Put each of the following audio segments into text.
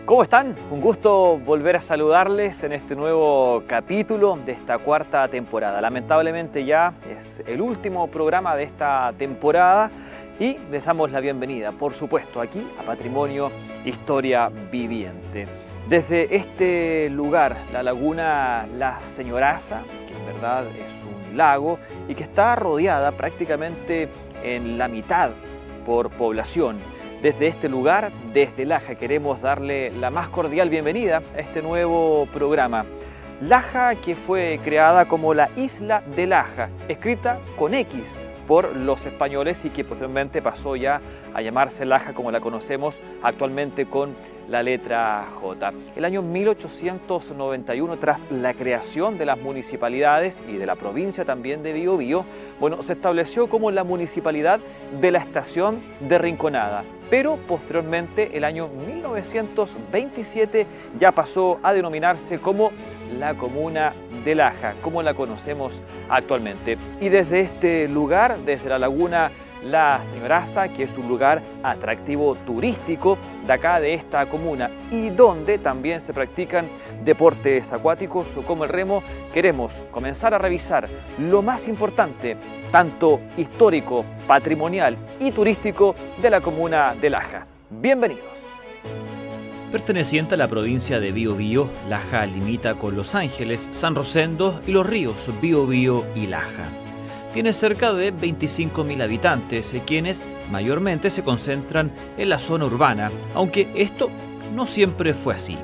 ¿Cómo están? Un gusto volver a saludarles en este nuevo capítulo de esta cuarta temporada. Lamentablemente ya es el último programa de esta temporada y les damos la bienvenida, por supuesto, aquí a Patrimonio Historia Viviente. Desde este lugar, la laguna La Señoraza, que en verdad es un lago y que está rodeada prácticamente en la mitad por población. Desde este lugar, desde Laja, queremos darle la más cordial bienvenida a este nuevo programa. Laja, que fue creada como la Isla de Laja, escrita con X por los españoles y que posteriormente pasó ya a llamarse Laja como la conocemos actualmente con la letra J. El año 1891, tras la creación de las municipalidades y de la provincia también de Biobío, se estableció como la municipalidad de la estación de Rinconada. Pero posteriormente, el año 1927, ya pasó a denominarse como la comuna de Laja, como la conocemos actualmente. Y desde este lugar, desde la laguna La Señoraza, que es un lugar atractivo turístico de acá, de esta comuna, y donde también se practican deportes acuáticos como el remo, queremos comenzar a revisar lo más importante, tanto histórico, patrimonial y turístico de la comuna de Laja. Bienvenidos. Perteneciente a la provincia de Biobío, Laja limita con Los Ángeles, San Rosendo y los ríos Biobío y Laja. Tiene cerca de 25.000 habitantes, quienes mayormente se concentran en la zona urbana, aunque esto no siempre fue así.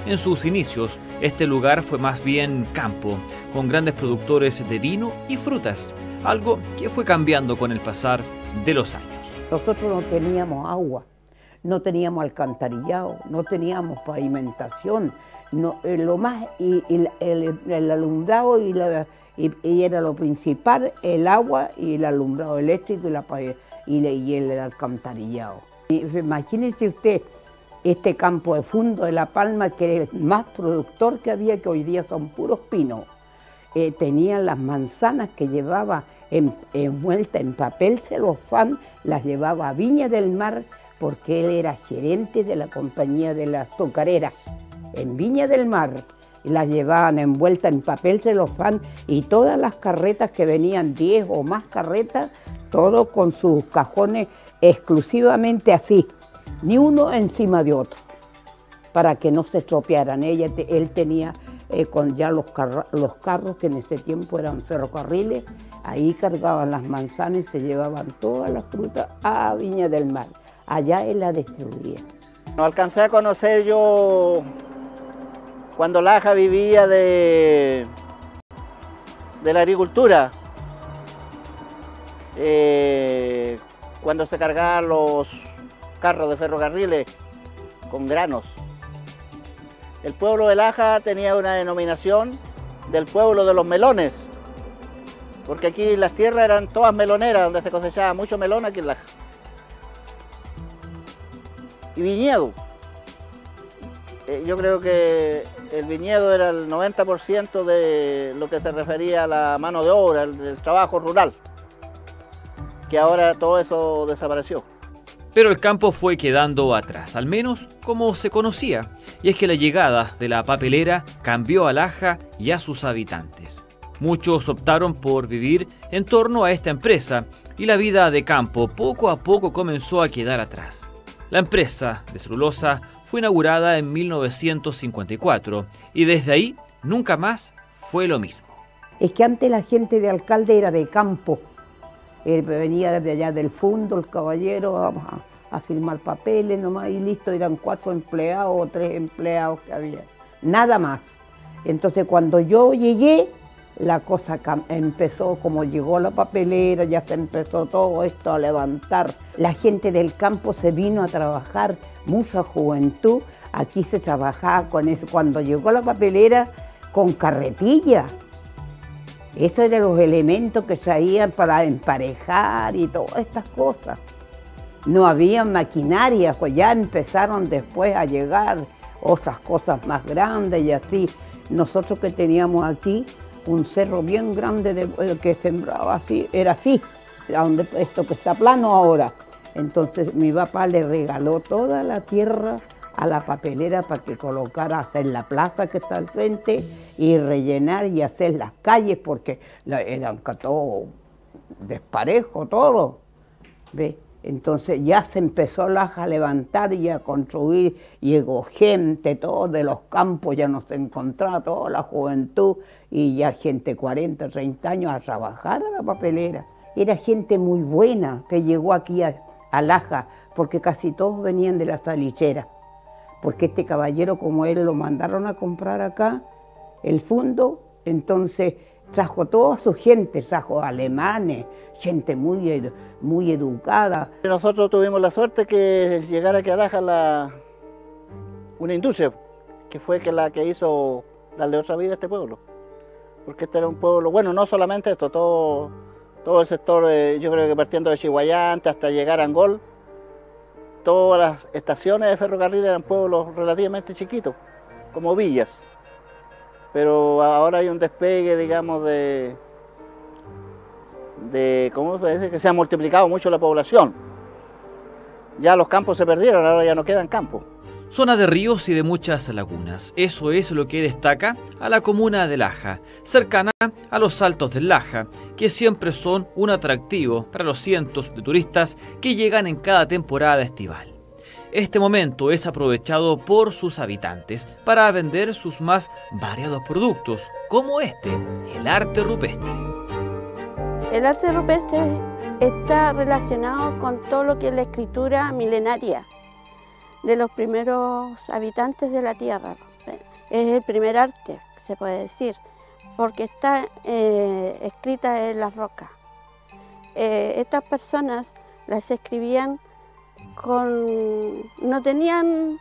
En sus inicios, este lugar fue más bien campo, con grandes productores de vino y frutas, algo que fue cambiando con el pasar de los años. Nosotros no teníamos agua, no teníamos alcantarillado, no teníamos pavimentación, el alumbrado y era lo principal, el agua y el alumbrado eléctrico y el alcantarillado. Imagínese usted este campo de Fundo de La Palma, que es el más productor que había, que hoy día son puros pinos. Tenían las manzanas que llevaba envuelta en papel celofán, las llevaba a Viña del Mar, porque él era gerente de la compañía de la azucarera en Viña del Mar. Y las llevaban envueltas en papel celofán, y todas las carretas que venían, 10 o más carretas, todos con sus cajones exclusivamente así, ni uno encima de otro, para que no se estropearan. Él tenía con ya los carros que en ese tiempo eran ferrocarriles, ahí cargaban las manzanas y se llevaban todas las frutas a Viña del Mar. Allá él la distribuía. No alcancé a conocer yo cuando Laja vivía de la agricultura, cuando se cargaban los carros de ferrocarriles con granos. El pueblo de Laja tenía una denominación del pueblo de los melones, porque aquí las tierras eran todas meloneras, donde se cosechaba mucho melón aquí en Laja. Y viñedo. Yo creo que el viñedo era el 90% de lo que se refería a la mano de obra, el trabajo rural, que ahora todo eso desapareció. Pero el campo fue quedando atrás, al menos como se conocía, y es que la llegada de la papelera cambió a Laja y a sus habitantes. Muchos optaron por vivir en torno a esta empresa y la vida de campo poco a poco comenzó a quedar atrás. La empresa de celulosa fue inaugurada en 1954 y desde ahí nunca más fue lo mismo. Es que antes la gente de alcalde era de campo. Venía de allá del Fundo, el caballero, vamos a firmar papeles nomás y listo, eran 4 empleados o 3 empleados que había, nada más. Entonces cuando yo llegué, la cosa empezó, como llegó la papelera, ya se empezó todo esto a levantar. La gente del campo se vino a trabajar, mucha juventud, aquí se trabajaba con eso. Cuando llegó la papelera, con carretilla. Esos eran los elementos que traían para emparejar y todas estas cosas. No había maquinaria, pues ya empezaron después a llegar otras cosas más grandes y así. Nosotros que teníamos aquí un cerro bien grande que sembraba así, era así, donde esto que está plano ahora. Entonces mi papá le regaló toda la tierra a la papelera para que colocara, hacer la plaza que está al frente y rellenar y hacer las calles porque eran todo desparejo, todo. ¿Ve? Entonces ya se empezó Laja a levantar y a construir, llegó gente, todo de los campos ya nos encontraba, toda la juventud y ya gente 40, 30 años a trabajar a la papelera. Era gente muy buena que llegó aquí a Laja, porque casi todos venían de la salichera, porque este caballero, como él lo mandaron a comprar acá, el fondo, entonces trajo toda su gente, trajo alemanes, gente muy educada. Nosotros tuvimos la suerte que llegara aquí a Laja una industria, que fue la que hizo darle otra vida a este pueblo. Porque este era un pueblo, bueno, no solamente esto, todo el sector, yo creo que partiendo de Chihuayante hasta llegar a Angol, todas las estaciones de ferrocarril eran pueblos relativamente chiquitos, como villas. Pero ahora hay un despegue, digamos, ¿cómo se dice? Que se ha multiplicado mucho la población. Ya los campos se perdieron, ahora ya no quedan campos. Zona de ríos y de muchas lagunas. Eso es lo que destaca a la comuna de Laja, cercana a los Altos del Laja, que siempre son un atractivo para los cientos de turistas que llegan en cada temporada estival. Este momento es aprovechado por sus habitantes para vender sus más variados productos, como el arte rupestre. El arte rupestre está relacionado con todo lo que es la escritura milenaria de los primeros habitantes de la tierra. Es el primer arte, se puede decir, porque está escrita en las rocas. Estas personas las escribían no tenían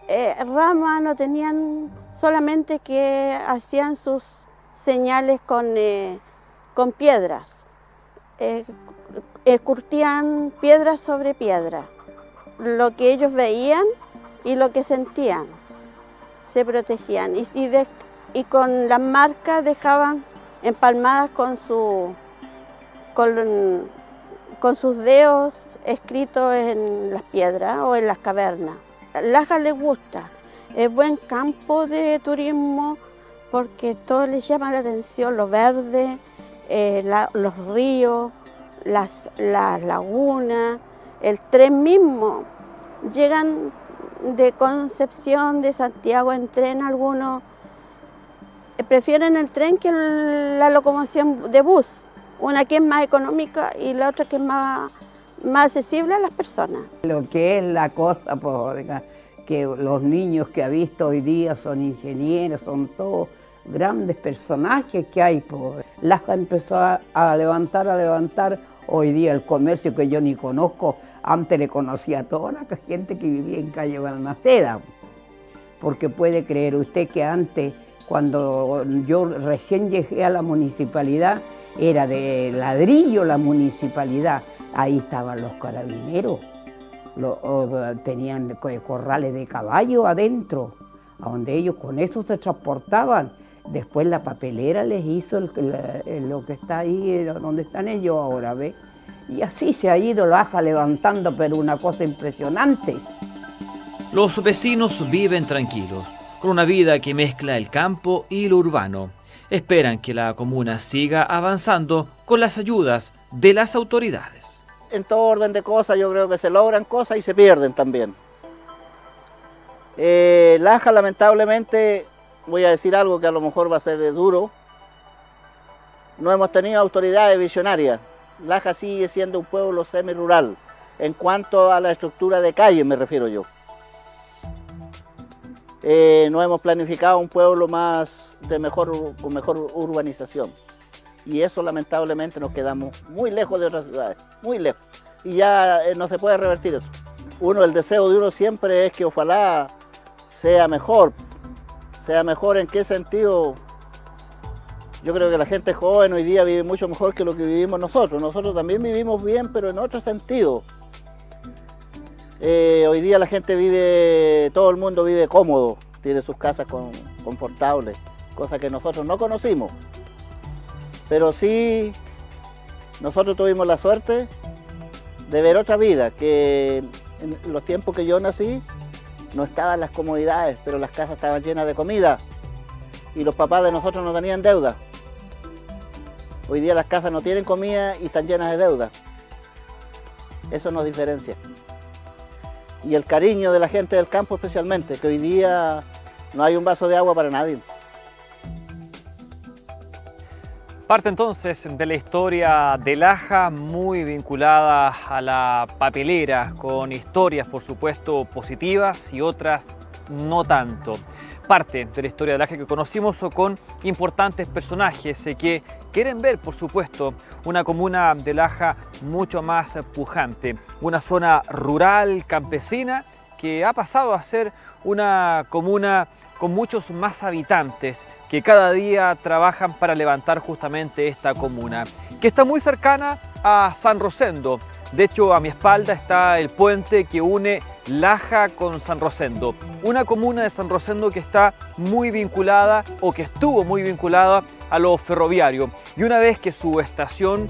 ramas, no tenían, solamente que hacían sus señales con piedras, curtían piedra sobre piedra, lo que ellos veían y lo que sentían, se protegían y con las marcas dejaban empalmadas con sus dedos escritos en las piedras o en las cavernas. Laja les gusta, es buen campo de turismo porque todo les llama la atención, lo verde, los ríos, las lagunas, el tren mismo. Llegan de Concepción, de Santiago en tren, algunos prefieren el tren que la locomoción de bus. Una que es más económica y la otra que es más accesible a las personas. Lo que es la cosa, pues, que los niños que ha visto hoy día son ingenieros, son todos grandes personajes que hay. Pues. Laja empezó a levantar, hoy día el comercio que yo ni conozco, antes le conocía a toda la gente que vivía en calle Balmaceda. Porque puede creer usted que antes, cuando yo recién llegué a la municipalidad, era de ladrillo la municipalidad, ahí estaban los carabineros, tenían corrales de caballo adentro, a donde ellos con eso se transportaban. Después la papelera les hizo lo que está ahí, donde están ellos ahora, ¿ves? Y así se ha ido Laja levantando, pero una cosa impresionante. Los vecinos viven tranquilos, con una vida que mezcla el campo y lo urbano. Esperan que la comuna siga avanzando con las ayudas de las autoridades. En todo orden de cosas yo creo que se logran cosas y se pierden también. Laja, lamentablemente, voy a decir algo que a lo mejor va a ser duro, no hemos tenido autoridades visionarias. Laja sigue siendo un pueblo semi-rural, en cuanto a la estructura de calle me refiero yo. No hemos planificado un pueblo con mejor urbanización. Y eso lamentablemente nos quedamos muy lejos de otras ciudades, muy lejos. Y ya no se puede revertir eso. El deseo de uno siempre es que ojalá sea mejor. ¿Sea mejor en qué sentido? Yo creo que la gente joven hoy día vive mucho mejor que lo que vivimos nosotros. Nosotros también vivimos bien, pero en otro sentido. Hoy día la gente todo el mundo vive cómodo, tiene sus casas confortables, cosa que nosotros no conocimos. Pero sí, nosotros tuvimos la suerte de ver otra vida, que en los tiempos que yo nací, No estaban las comodidades, pero las casas estaban llenas de comida. Y los papás de nosotros no tenían deuda. Hoy día las casas no tienen comida y están llenas de deuda. Eso nos diferencia. Y el cariño de la gente del campo especialmente, que hoy día no hay un vaso de agua para nadie. Parte entonces de la historia de Laja, muy vinculada a la papelera, con historias por supuesto positivas y otras no tanto. Parte de la historia de Laja que conocimos con importantes personajes que quieren ver por supuesto una comuna de Laja mucho más pujante, una zona rural, campesina, que ha pasado a ser una comuna con muchos más habitantes, que cada día trabajan para levantar justamente esta comuna, que está muy cercana a San Rosendo. De hecho, a mi espalda está el puente que une Laja con San Rosendo, una comuna de San Rosendo que está muy vinculada o que estuvo muy vinculada a lo ferroviario. Y una vez que su estación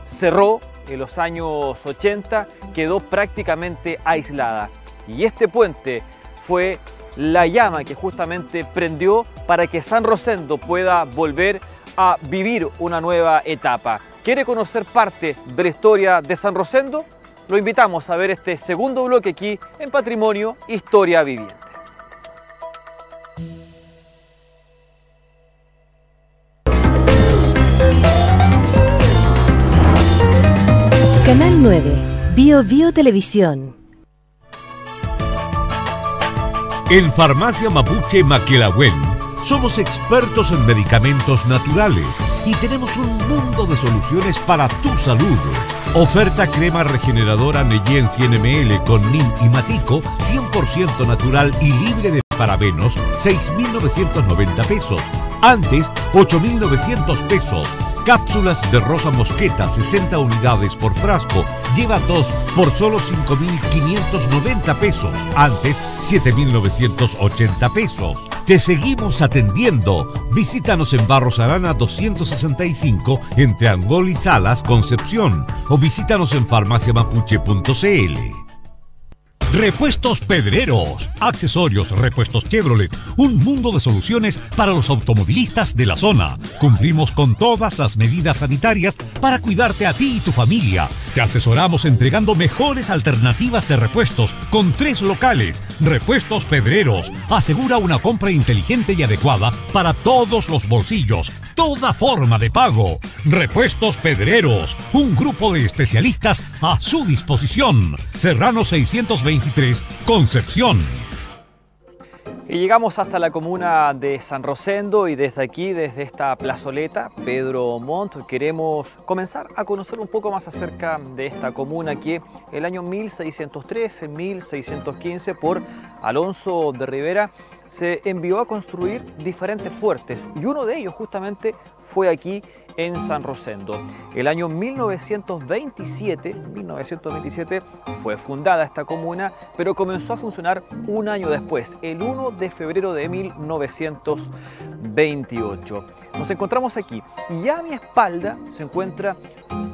cerró en los años 80, quedó prácticamente aislada. Y este puente fue la llama que justamente prendió para que San Rosendo pueda volver a vivir una nueva etapa. ¿Quiere conocer parte de la historia de San Rosendo? Lo invitamos a ver este segundo bloque aquí en Patrimonio Historia Viviente. Canal 9, Bio Bio Televisión. En Farmacia Mapuche Maquelahuen somos expertos en medicamentos naturales y tenemos un mundo de soluciones para tu salud. Oferta crema regeneradora Neyen 100 ml con NIM y Matico, 100% natural y libre de parabenos, 6.990 pesos. Antes, 8.900 pesos. Cápsulas de rosa mosqueta, 60 unidades por frasco. Lleva 2 por solo 5.590 pesos. Antes, 7.980 pesos. Te seguimos atendiendo. Visítanos en Barros Arana 265, entre Angol y Salas, Concepción. O visítanos en farmaciamapuche.cl. Repuestos Pedreros, accesorios, repuestos Chevrolet, un mundo de soluciones para los automovilistas de la zona. Cumplimos con todas las medidas sanitarias para cuidarte a ti y tu familia. Te asesoramos entregando mejores alternativas de repuestos con 3 locales. Repuestos Pedreros, asegura una compra inteligente y adecuada para todos los bolsillos, toda forma de pago. Repuestos Pedreros, un grupo de especialistas a su disposición. Serrano 623, Concepción. Y llegamos hasta la comuna de San Rosendo y desde aquí, desde esta plazoleta Pedro Montt, queremos comenzar a conocer un poco más acerca de esta comuna que el año 1603, en 1615, por Alonso de Rivera, se envió a construir diferentes fuertes y uno de ellos justamente fue aquí en San Rosendo. El año 1927 fue fundada esta comuna, pero comenzó a funcionar un año después, el 1 de febrero de 1928. Nos encontramos aquí y a mi espalda se encuentra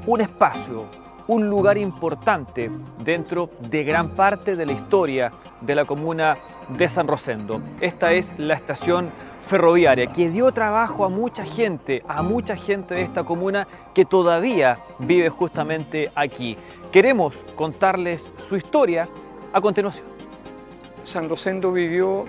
un espacio, un lugar importante dentro de gran parte de la historia de la comuna de San Rosendo. Esta es la estación ferroviaria que dio trabajo a mucha gente de esta comuna que todavía vive justamente aquí. Queremos contarles su historia a continuación. San Rosendo vivió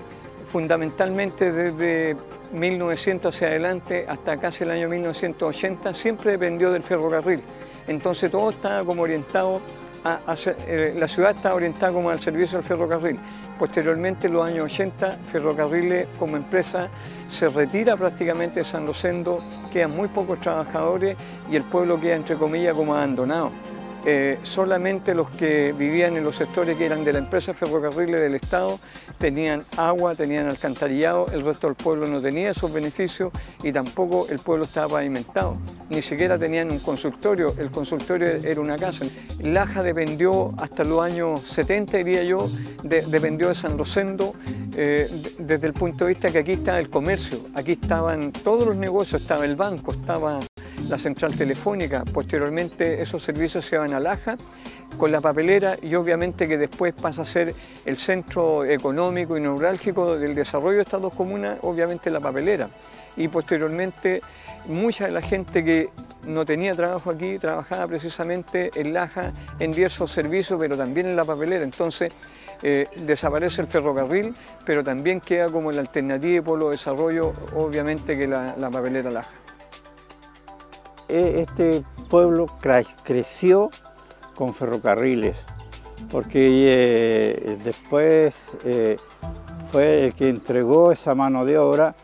fundamentalmente desde 1900 hacia adelante hasta casi el año 1980, siempre dependió del ferrocarril. Entonces todo estaba como orientado la ciudad estaba orientada como al servicio del ferrocarril. Posteriormente, en los años 80, Ferrocarriles como empresa se retira prácticamente de San Rosendo, quedan muy pocos trabajadores y el pueblo queda entre comillas como abandonado. Solamente los que vivían en los sectores que eran de la empresa Ferrocarriles del Estado tenían agua, tenían alcantarillado, el resto del pueblo no tenía esos beneficios y tampoco el pueblo estaba pavimentado, ni siquiera tenían un consultorio, el consultorio era una casa. Laja dependió hasta los años 70, diría yo, dependió de San Rosendo, desde el punto de vista que aquí estaba el comercio, aquí estaban todos los negocios, estaba el banco, estaba la central telefónica. Posteriormente esos servicios se van a Laja. con la papelera y obviamente que después pasa a ser el centro económico y neurálgico del desarrollo de estas dos comunas, obviamente la papelera. Y posteriormente mucha de la gente que no tenía trabajo aquí trabajaba precisamente en Laja, en diversos servicios, pero también en la papelera. Entonces desaparece el ferrocarril, pero también queda como la alternativa de polo de desarrollo, obviamente que la papelera Laja. Este pueblo creció con ferrocarriles, porque después fue el que entregó esa mano de obra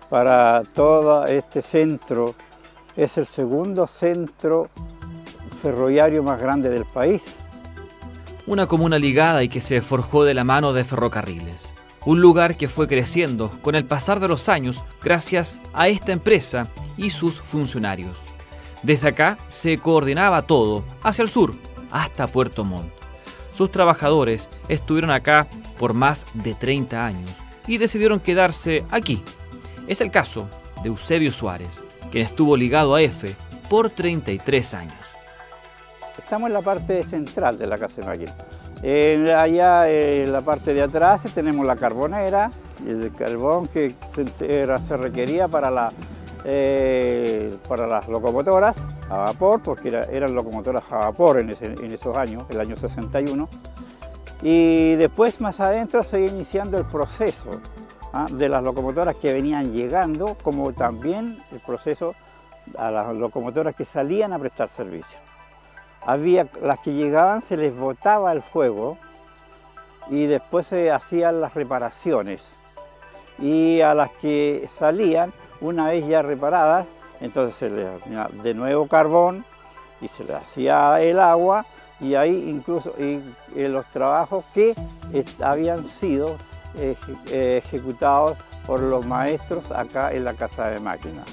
para todo este centro. Es el segundo centro ferroviario más grande del país. Una comuna ligada y que se forjó de la mano de ferrocarriles. Un lugar que fue creciendo con el pasar de los años gracias a esta empresa y sus funcionarios. Desde acá se coordinaba todo, hacia el sur, hasta Puerto Montt. Sus trabajadores estuvieron acá por más de 30 años y decidieron quedarse aquí. Es el caso de Eusebio Suárez, quien estuvo ligado a EFE por 33 años. Estamos en la parte central de la casa de máquina. Allá en la parte de atrás tenemos la carbonera, el carbón que se requería para las locomotoras a vapor, porque eran locomotoras a vapor en esos años, el año 61. Y después más adentro se iba iniciando el proceso de las locomotoras que venían llegando, como también el proceso a las locomotoras que salían a prestar servicio. Había las que llegaban, se les botaba el fuego y después se hacían las reparaciones. Y a las que salían, una vez ya reparadas, entonces se les ponía de nuevo carbón y se les hacía el agua, y ahí incluso los trabajos que habían sido ejecutados por los maestros acá en la casa de máquinas.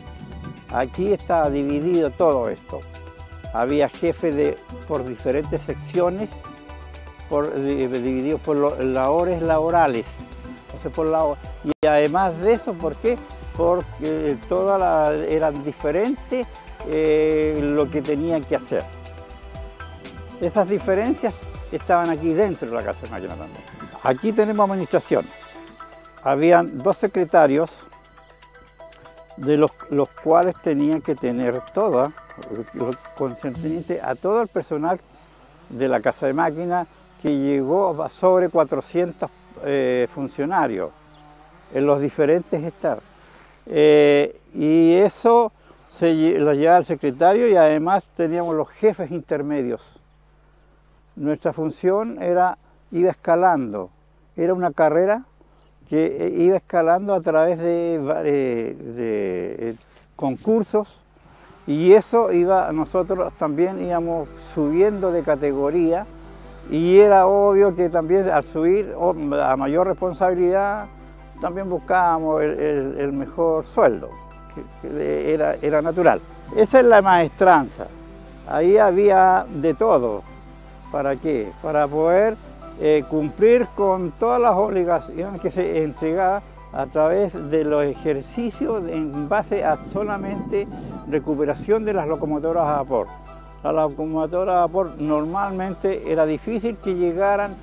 Aquí está dividido todo esto. Había jefes por diferentes secciones, divididos por labores laborales. Y además de eso, ¿por qué? Porque eran diferentes lo que tenían que hacer. Esas diferencias estaban aquí dentro de la casa de máquinas también. Aquí tenemos administración. Habían 2 secretarios, de los cuales tenían que tener todas, concerniente a todo el personal de la casa de máquinas, que llegó a sobre 400 funcionarios en los diferentes estados. Y eso lo llevaba el secretario, y además teníamos los jefes intermedios. Nuestra función iba escalando, era una carrera que iba escalando a través de concursos, y eso nosotros también íbamos subiendo de categoría, y era obvio que también al subir a mayor responsabilidad también buscábamos el mejor sueldo, que era natural. Esa es la maestranza, ahí había de todo. ¿Para qué? Para poder cumplir con todas las obligaciones que se entregaban a través de los ejercicios en base a solamente recuperación de las locomotoras a vapor. Las locomotoras a vapor normalmente era difícil que llegaran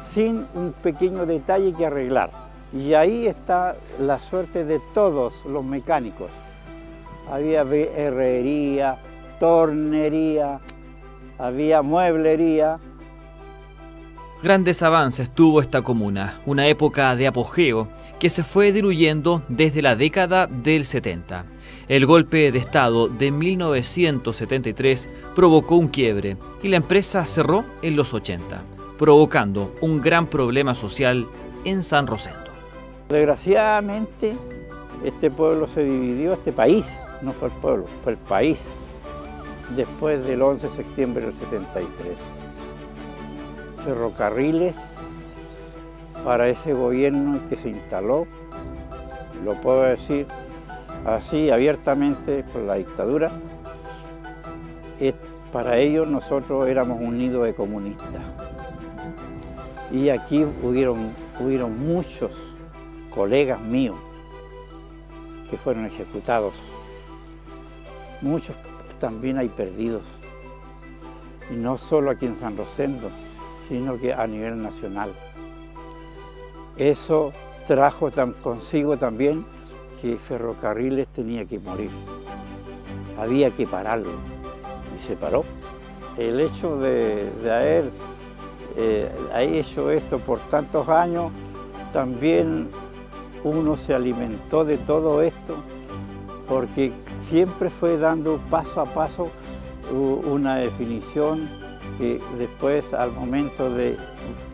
sin un pequeño detalle que arreglar. Y ahí está la suerte de todos los mecánicos. Había herrería, tornería, había mueblería. Grandes avances tuvo esta comuna, una época de apogeo que se fue diluyendo desde la década del 70. El golpe de Estado de 1973 provocó un quiebre y la empresa cerró en los 80, provocando un gran problema social en San Rosendo. Desgraciadamente, este pueblo se dividió, este país, no fue el pueblo, fue el país, después del 11 de septiembre del 73. Ferrocarriles, para ese gobierno que se instaló, lo puedo decir así abiertamente por la dictadura, para ellos nosotros éramos un nido de comunistas. Y aquí hubieron muchos colegas míos que fueron ejecutados. Muchos también hay perdidos. y no solo aquí en San Rosendo, sino que a nivel nacional. Eso trajo consigo también que Ferrocarriles tenía que morir, había que pararlo, y se paró. El hecho de haber hecho esto por tantos años, también uno se alimentó de todo esto, porque siempre fue dando paso a paso una definición que después, al momento de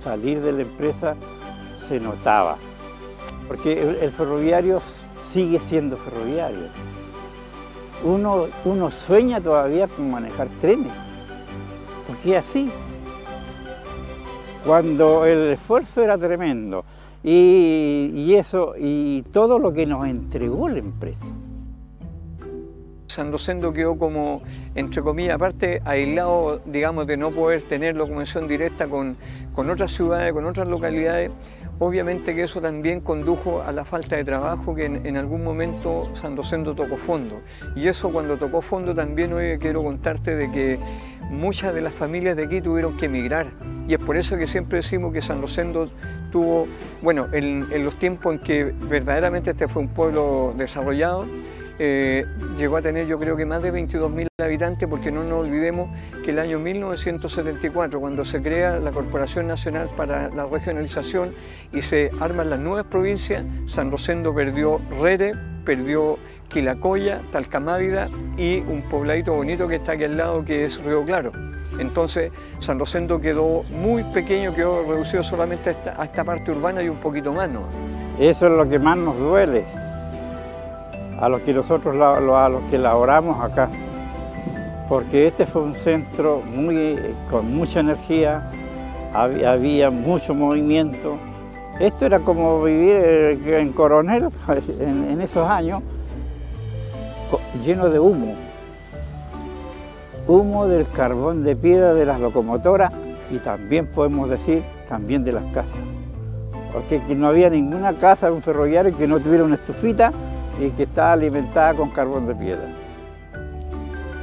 salir de la empresa, se notaba. Porque el ferroviario sigue siendo ferroviario. Uno sueña todavía con manejar trenes, porque es así. Cuando el esfuerzo era tremendo y todo lo que nos entregó la empresa. San Rosendo quedó como, entre comillas, aparte aislado, digamos, de no poder tener locomoción directa con otras ciudades, con otras localidades. Obviamente que eso también condujo a la falta de trabajo, que en algún momento San Rosendo tocó fondo. Y eso, cuando tocó fondo, también hoy quiero contarte de que muchas de las familias de aquí tuvieron que emigrar. Y es por eso que siempre decimos que San Rosendo tuvo, bueno, en los tiempos en que verdaderamente este fue un pueblo desarrollado, llegó a tener, yo creo que más de 22.000 habitantes, porque no nos olvidemos que el año 1974, cuando se crea la Corporación Nacional para la Regionalización y se arman las nuevas provincias, San Rosendo perdió Rere, perdió Quilacoya, Talcamávida y un pobladito bonito que está aquí al lado, que es Río Claro. Entonces San Rosendo quedó muy pequeño, quedó reducido solamente a esta parte urbana y un poquito más, ¿no? Eso es lo que más nos duele a los que nosotros laboramos acá, porque este fue un centro con mucha energía, había mucho movimiento. Esto era como vivir en Coronel en esos años, lleno de humo del carbón de piedra de las locomotoras, y también podemos decir también de las casas, porque no había ninguna casa de un ferroviario que no tuviera una estufita y que estaba alimentada con carbón de piedra.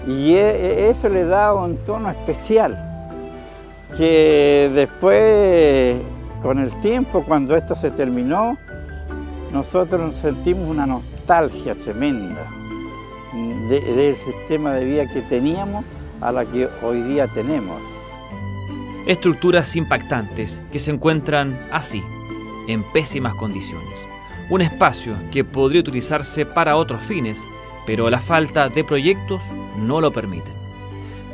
Y eso le da un tono especial, que después, con el tiempo, cuando esto se terminó, nosotros sentimos una nostalgia tremenda del sistema de vida que teníamos a la que hoy día tenemos. Estructuras impactantes que se encuentran así, en pésimas condiciones. Un espacio que podría utilizarse para otros fines, pero la falta de proyectos no lo permiten.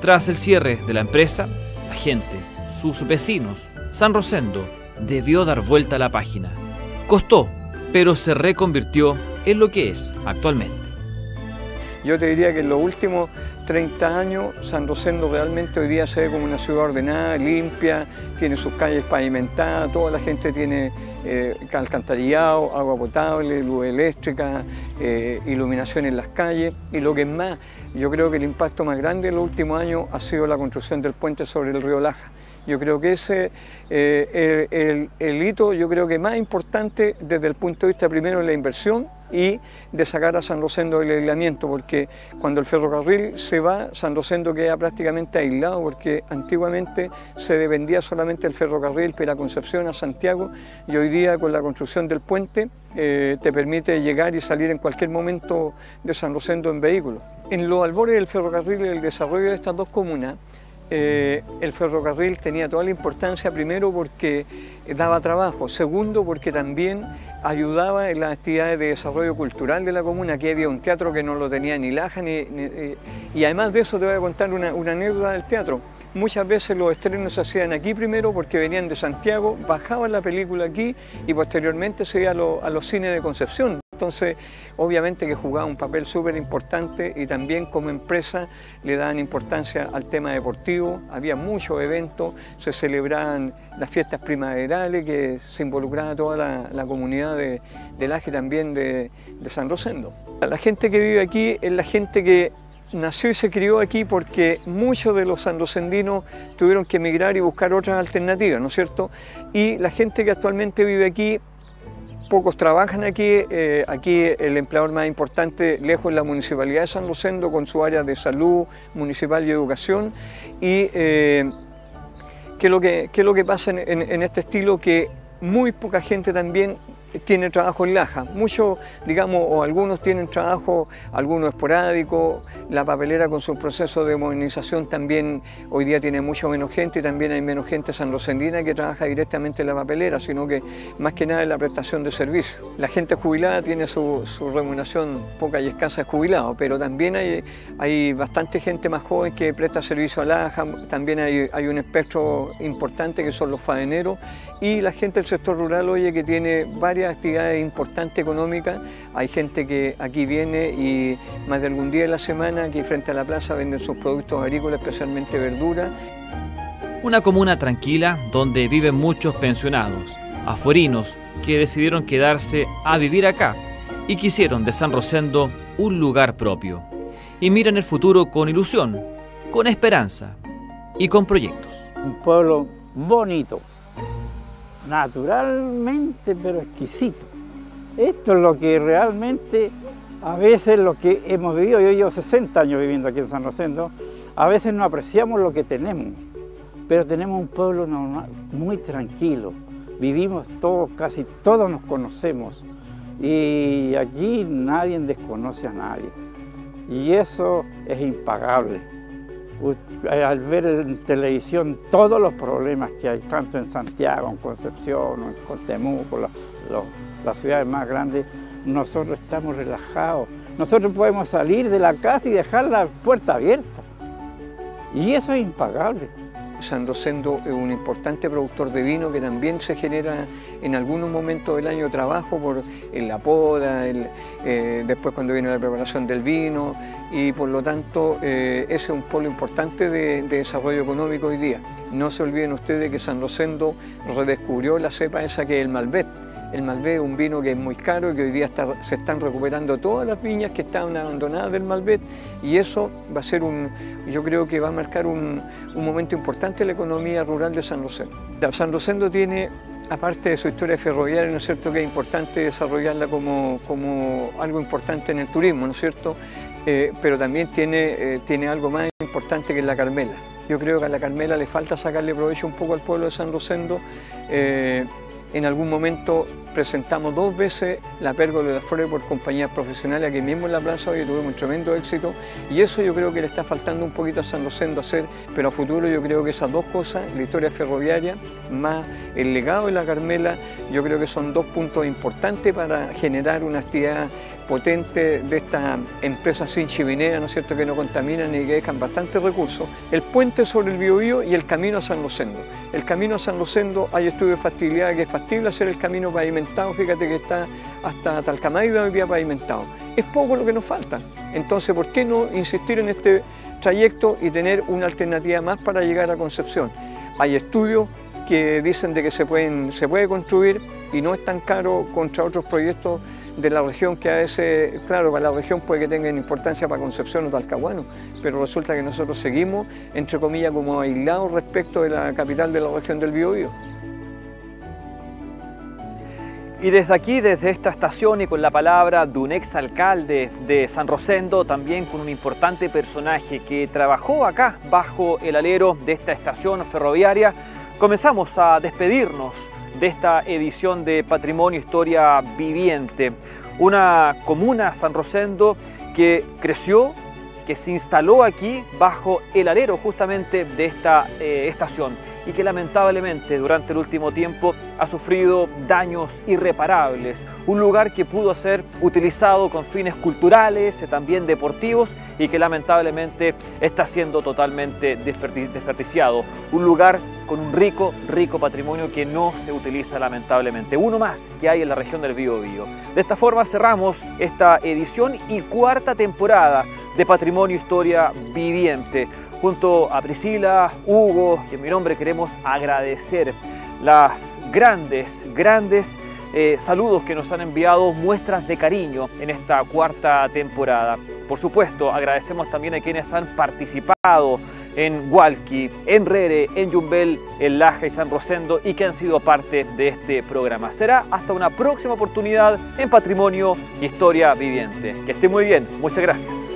Tras el cierre de la empresa, la gente, sus vecinos, San Rosendo debió dar vuelta a la página. Costó, pero se reconvirtió en lo que es actualmente. Yo te diría que en los últimos 30 años San Rosendo realmente hoy día se ve como una ciudad ordenada, limpia, tiene sus calles pavimentadas, toda la gente tiene alcantarillado, agua potable, luz eléctrica, iluminación en las calles, y lo que es más, yo creo que el impacto más grande en los últimos años ha sido la construcción del puente sobre el río Laja. Yo creo que ese el hito, yo creo que más importante desde el punto de vista primero de la inversión y de sacar a San Rosendo del aislamiento, porque cuando el ferrocarril se va, San Rosendo queda prácticamente aislado, porque antiguamente se dependía solamente del ferrocarril para Concepción a Santiago, y hoy día con la construcción del puente te permite llegar y salir en cualquier momento de San Rosendo en vehículo. En los albores del ferrocarril y el desarrollo de estas dos comunas, el ferrocarril tenía toda la importancia, primero porque daba trabajo, segundo porque también ayudaba en las actividades de desarrollo cultural de la comuna. Aquí había un teatro que no lo tenía ni Laja, y además de eso te voy a contar una anécdota del teatro. Muchas veces los estrenos se hacían aquí primero porque venían de Santiago, bajaban la película aquí y posteriormente se iba a los cines de Concepción. Entonces, obviamente que jugaba un papel súper importante, y también como empresa le daban importancia al tema deportivo. Había muchos eventos, se celebraban las fiestas primaverales, que se involucraba toda la comunidad de Laja y también de San Rosendo. La gente que vive aquí es la gente que nació y se crió aquí, porque muchos de los sanrosendinos tuvieron que emigrar y buscar otras alternativas, ¿no es cierto? Y la gente que actualmente vive aquí pocos trabajan aquí. Aquí el empleador más importante lejos es la Municipalidad de San Rosendo con su área de salud municipal y educación. Y ¿qué es lo que pasa en este estilo? Que muy poca gente también tiene trabajo en Laja. Muchos, digamos, o algunos tienen trabajo, algunos esporádico. La papelera con su proceso de modernización también hoy día tiene mucho menos gente y también hay menos gente sanrosendina que trabaja directamente en la papelera, sino que más que nada en la prestación de servicios. La gente jubilada tiene su remuneración poca y escasa de jubilado, pero también hay bastante gente más joven que presta servicio a Laja. También hay un espectro importante que son los faeneros y la gente del sector rural, oye, que tiene varias actividades importantes económicas. Hay gente que aquí viene y más de algún día de la semana aquí frente a la plaza venden sus productos agrícolas, especialmente verduras. Una comuna tranquila donde viven muchos pensionados, afuerinos que decidieron quedarse a vivir acá y quisieron de San Rosendo un lugar propio. Y miran el futuro con ilusión, con esperanza y con proyectos. Un pueblo bonito, naturalmente, pero exquisito. Esto es lo que realmente, a veces lo que hemos vivido, yo llevo 60 años viviendo aquí en San Rosendo, a veces no apreciamos lo que tenemos, pero tenemos un pueblo normal, muy tranquilo, vivimos todos, casi todos nos conocemos y aquí nadie desconoce a nadie y eso es impagable. Al ver en televisión todos los problemas que hay, tanto en Santiago, en Concepción, en Temuco, las ciudades más grandes, nosotros estamos relajados. Nosotros podemos salir de la casa y dejar la puerta abierta. Y eso es impagable. San Rosendo es un importante productor de vino que también se genera en algunos momentos del año trabajo en la poda, después cuando viene la preparación del vino y por lo tanto ese es un polo importante de desarrollo económico hoy día. No se olviden ustedes que San Rosendo redescubrió la cepa esa que es el Malbec. El Malbec es un vino que es muy caro y que hoy día se están recuperando todas las viñas que estaban abandonadas del Malbec y eso va a ser yo creo que va a marcar un momento importante en la economía rural de San Rosendo. San Rosendo tiene, aparte de su historia ferroviaria, ¿no es cierto?, que es importante desarrollarla como algo importante en el turismo, ¿no es cierto?, pero también tiene algo más importante que es la Carmela. Yo creo que a la Carmela le falta sacarle provecho un poco al pueblo de San Rosendo. En algún momento presentamos 2 veces la pérgola de las flores por compañías profesionales aquí mismo en la plaza, hoy tuvimos un tremendo éxito y eso yo creo que le está faltando un poquito a San Rosendo hacer, pero a futuro yo creo que esas 2 cosas, la historia ferroviaria más el legado de la Carmela, yo creo que son 2 puntos importantes para generar una actividad potente de estas empresas sin chimenea, ¿no es cierto?, que no contaminan y que dejan bastantes recursos. El puente sobre el Biobío y el camino a San Rosendo. El camino a San Rosendo hay estudios de factibilidad que es factible hacer el camino pavimentado, fíjate que está hasta Talcamayda hoy día pavimentado. Es poco lo que nos falta. Entonces, ¿por qué no insistir en este trayecto y tener una alternativa más para llegar a Concepción? Hay estudios que dicen de que se puede construir y no es tan caro contra otros proyectos de la región que a veces, claro, para la región puede que tengan importancia para Concepción o Talcahuano, pero resulta que nosotros seguimos, entre comillas, como aislados respecto de la capital de la región del Biobío. Y desde aquí, desde esta estación y con la palabra de un exalcalde de San Rosendo, también con un importante personaje que trabajó acá bajo el alero de esta estación ferroviaria, comenzamos a despedirnos de esta edición de Patrimonio Historia Viviente. Una comuna, San Rosendo, que creció, que se instaló aquí bajo el alero justamente de esta estación y que lamentablemente durante el último tiempo ha sufrido daños irreparables. Un lugar que pudo ser utilizado con fines culturales, también deportivos y que lamentablemente está siendo totalmente desperdiciado. Un lugar con un rico patrimonio que no se utiliza lamentablemente. Uno más que hay en la región del Biobío. De esta forma cerramos esta edición y 4ª temporada de Patrimonio Historia Viviente. Junto a Priscila, Hugo y en mi nombre queremos agradecer las grandes saludos que nos han enviado, muestras de cariño en esta 4ª temporada. Por supuesto, agradecemos también a quienes han participado en Hualqui, en Rere, en Yumbel, en Laja y San Rosendo y que han sido parte de este programa. Será hasta una próxima oportunidad en Patrimonio Historia Viviente. Que esté muy bien. Muchas gracias.